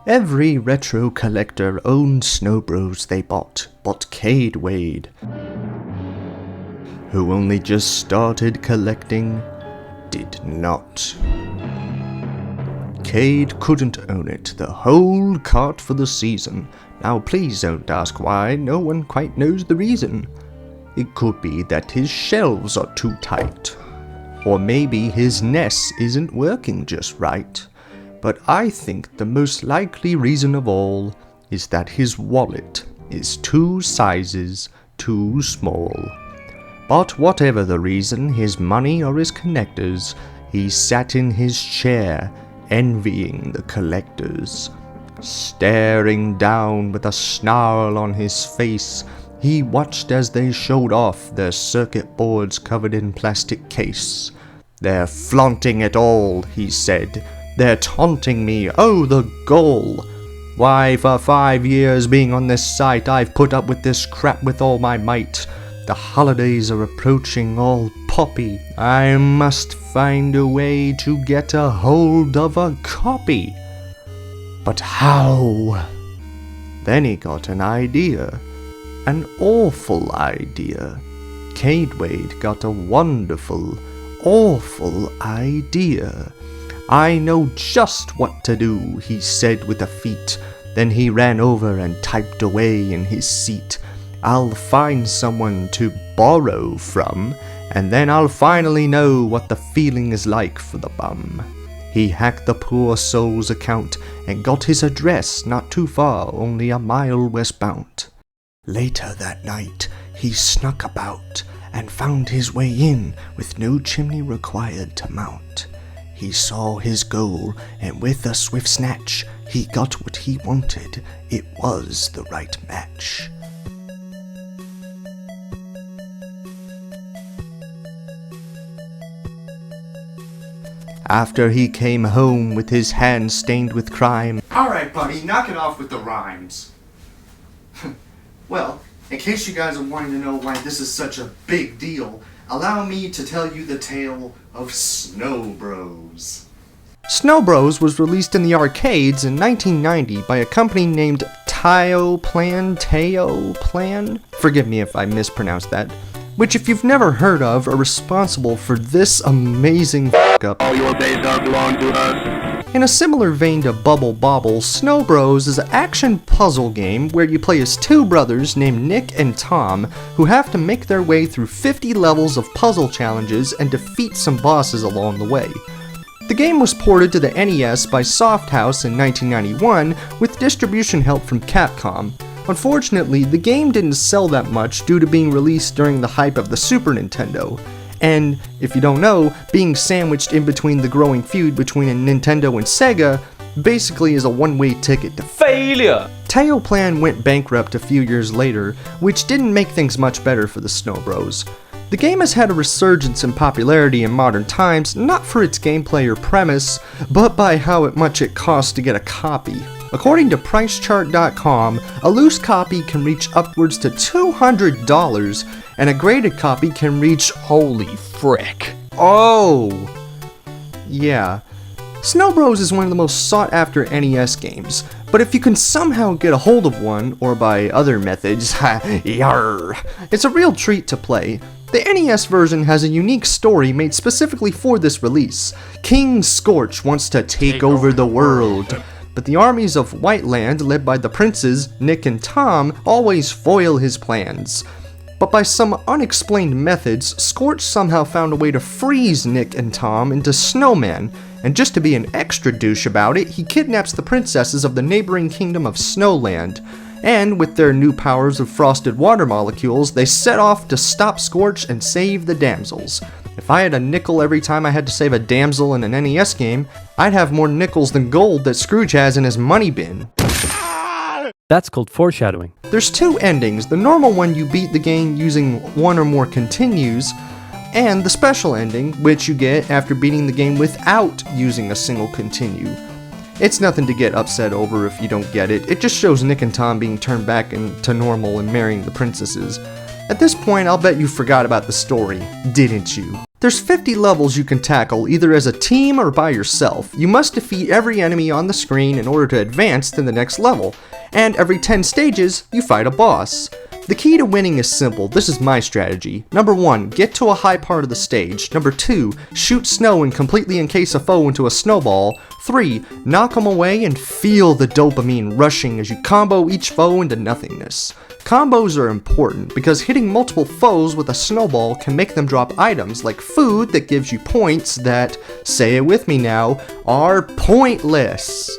Every retro collector owned Snow Bros they bought, but Kade Wade, who only just started collecting, did not. Kade couldn't own it, the whole cart for the season. Now please don't ask why, no one quite knows the reason. It could be that his shelves are too tight. Or maybe his NES isn't working just right. But I think the most likely reason of all is that his wallet is 2 sizes too small. But whatever the reason, his money or his connectors, he sat in his chair, envying the collectors. Staring down with a snarl on his face, he watched as they showed off their circuit boards covered in plastic case. "They're flaunting it all," he said. "They're taunting me, oh the gall! Why, for 5 years being on this site, I've put up with this crap with all my might. The holidays are approaching all poppy. I must find a way to get a hold of a copy. But how?" Then he got an idea. An awful idea. Kade Wade got a wonderful, awful idea. "I know just what to do," he said with a feat. Then he ran over and typed away in his seat. "I'll find someone to borrow from, and then I'll finally know what the feeling is like for the bum." He hacked the poor soul's account and got his address not too far, only a mile westbound. Later that night, he snuck about and found his way in with no chimney required to mount. He saw his goal, and with a swift snatch, he got what he wanted. It was the right match. After he came home with his hands stained with crime. "Alright, buddy, knock it off with the rhymes." Well, in case you guys are wanting to know why this is such a big deal, allow me to tell you the tale of Snow Bros. Snow Bros was released in the arcades in 1990 by a company named Teo Plan, forgive me if I mispronounced that, which if you've never heard of are responsible for this amazing f***up. All your days are belong to us. In a similar vein to Bubble Bobble, Snow Bros is an action puzzle game where you play as 2 brothers named Nick and Tom who have to make their way through 50 levels of puzzle challenges and defeat some bosses along the way. The game was ported to the NES by Softhouse in 1991 with distribution help from Capcom. Unfortunately, the game didn't sell that much due to being released during the hype of the Super Nintendo. And, if you don't know, being sandwiched in between the growing feud between Nintendo and Sega basically is a one-way ticket to failure. Teo Plan went bankrupt a few years later, which didn't make things much better for the Snow Bros. The game has had a resurgence in popularity in modern times, not for its gameplay or premise, but by how much it costs to get a copy. According to Pricechart.com, a loose copy can reach upwards to $200, and a graded copy can reach, holy frick. Oh! Yeah. Snow Bros is one of the most sought after NES games, but if you can somehow get a hold of one, or by other methods, yarr, it's a real treat to play. The NES version has a unique story made specifically for this release. King Scorch wants to take over the world. But the armies of Whiteland, led by the princes, Nick and Tom, always foil his plans. But by some unexplained methods, Scorch somehow found a way to freeze Nick and Tom into snowmen, and just to be an extra douche about it, he kidnaps the princesses of the neighboring kingdom of Snowland. And with their new powers of frosted water molecules, they set off to stop Scorch and save the damsels. If I had a nickel every time I had to save a damsel in an NES game, I'd have more nickels than gold that Scrooge has in his money bin. That's called foreshadowing. There's 2 endings. The normal one, you beat the game using 1 or more continues, and the special ending, which you get after beating the game without using a single continue. It's nothing to get upset over if you don't get it. It just shows Nick and Tom being turned back into normal and marrying the princesses. At this point, I'll bet you forgot about the story, didn't you? There's 50 levels you can tackle either as a team or by yourself. You must defeat every enemy on the screen in order to advance to the next level, and every 10 stages, you fight a boss. The key to winning is simple. This is my strategy. Number 1, get to a high part of the stage. Number 2, shoot snow and completely encase a foe into a snowball. 3, knock them away and feel the dopamine rushing as you combo each foe into nothingness. Combos are important because hitting multiple foes with a snowball can make them drop items like food that gives you points that, say it with me now, are pointless.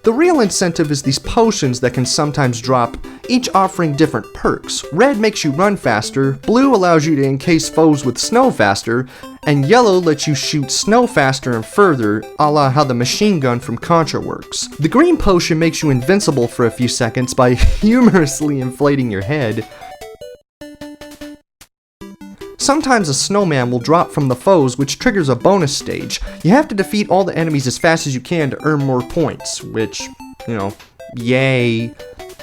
The real incentive is these potions that can sometimes drop, each offering different perks. Red makes you run faster, blue allows you to encase foes with snow faster, and yellow lets you shoot snow faster and further, a la how the machine gun from Contra works. The green potion makes you invincible for a few seconds by humorously inflating your head. Sometimes a snowman will drop from the foes, which triggers a bonus stage. You have to defeat all the enemies as fast as you can to earn more points, which, yay.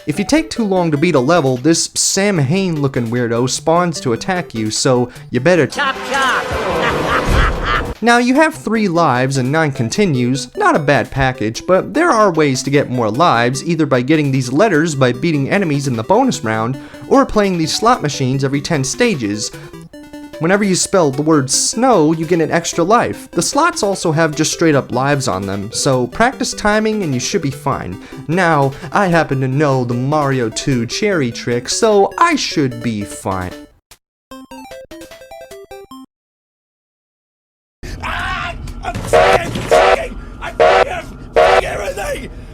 If you take too long to beat a level, this Sam Hain looking weirdo spawns to attack you, so you better chop chop! Now you have 3 lives and 9 continues, not a bad package, but there are ways to get more lives, either by getting these letters by beating enemies in the bonus round, or playing these slot machines every 10 stages. Whenever you spell the word snow, you get an extra life. The slots also have just straight up lives on them, so practice timing and you should be fine. Now, I happen to know the Mario 2 cherry trick, so I should be fine. I'm fucking!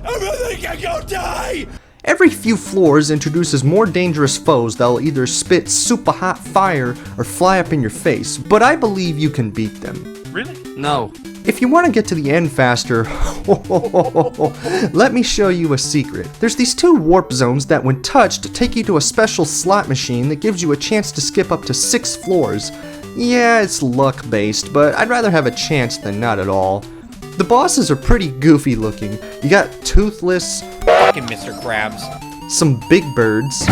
Everything can go die! Every few floors introduces more dangerous foes that'll either spit super hot fire or fly up in your face, but I believe you can beat them. Really? No. If you want to get to the end faster, let me show you a secret. There's these 2 warp zones that when touched take you to a special slot machine that gives you a chance to skip up to 6 floors. Yeah, it's luck based, but I'd rather have a chance than not at all. The bosses are pretty goofy looking. You got Toothless, Fucking Mr. Krabs. some big birds,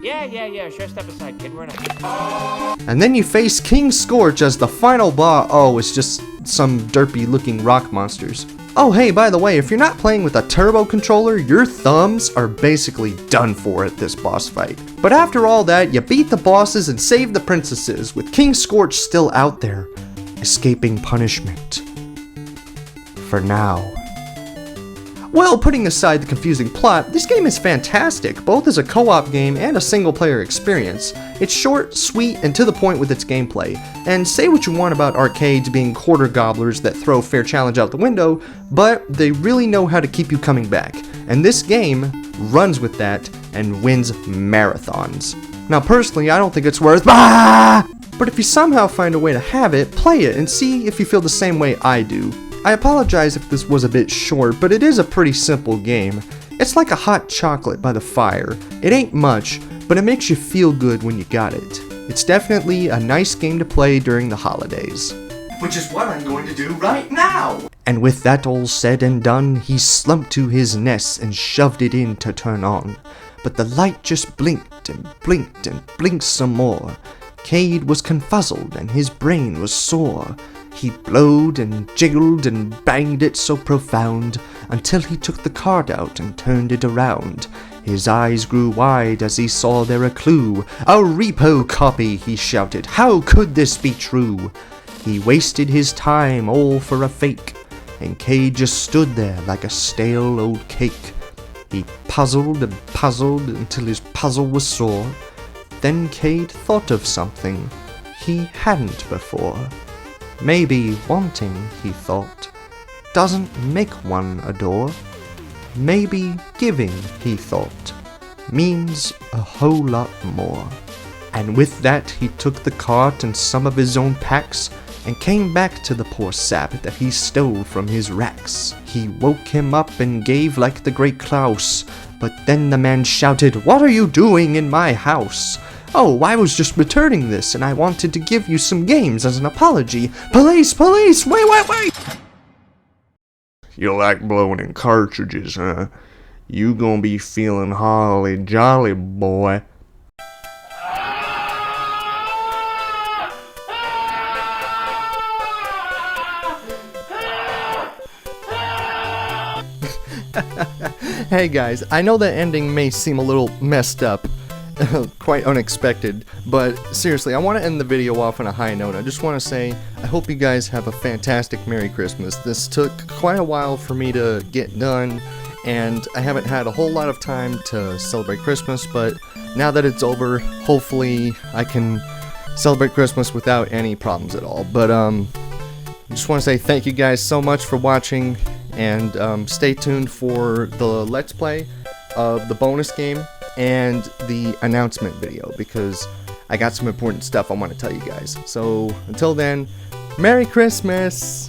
Yeah, sure, step aside, kid, we're not. and then you face King Scorch as the final boss. Oh, it's just some derpy looking rock monsters. Oh hey, by the way, if you're not playing with a turbo controller, your thumbs are basically done for at this boss fight. But after all that, you beat the bosses and save the princesses, with King Scorch still out there, escaping punishment. For now. Well, putting aside the confusing plot, this game is fantastic, both as a co-op game and a single-player experience. It's short, sweet, and to the point with its gameplay. And say what you want about arcades being quarter gobblers that throw fair challenge out the window, but they really know how to keep you coming back. And this game runs with that and wins marathons. Now personally, I don't think it's worth but if you somehow find a way to have it, play it and see if you feel the same way I do. I apologize if this was a bit short, but it is a pretty simple game. It's like a hot chocolate by the fire. It ain't much, but it makes you feel good when you got it. It's definitely a nice game to play during the holidays. Which is what I'm going to do right now! And with that all said and done, he slumped to his NES and shoved it in to turn on. But the light just blinked and blinked and blinked some more. Kade was confuzzled and his brain was sore. He blowed and jiggled and banged it so profound, until he took the card out and turned it around. His eyes grew wide as he saw there a clue. A repo copy, he shouted. How could this be true? He wasted his time all for a fake, and Kade just stood there like a stale old cake. He puzzled and puzzled until his puzzle was sore. Then Kade thought of something he hadn't before. Maybe wanting, he thought, doesn't make one adore. Maybe giving, he thought, means a whole lot more. And with that he took the cart and some of his own packs, and came back to the poor sap that he stole from his racks. He woke him up and gave like the great Klaus, but then the man shouted, "What are you doing in my house?" "Oh, I was just returning this, and I wanted to give you some games as an apology." "Police! Police! Wait! You like blowing in cartridges, huh? You gonna be feeling holly jolly, boy. Hey guys, I know that ending may seem a little messed up, quite unexpected, but seriously, I want to end the video off on a high note. I just want to say, I hope you guys have a fantastic Merry Christmas. This took quite a while for me to get done, and I haven't had a whole lot of time to celebrate Christmas, but now that it's over, hopefully I can celebrate Christmas without any problems at all. But I just want to say thank you guys so much for watching, and stay tuned for the Let's Play of the bonus game and the announcement video, because I got some important stuff I want to tell you guys. So until then, Merry Christmas!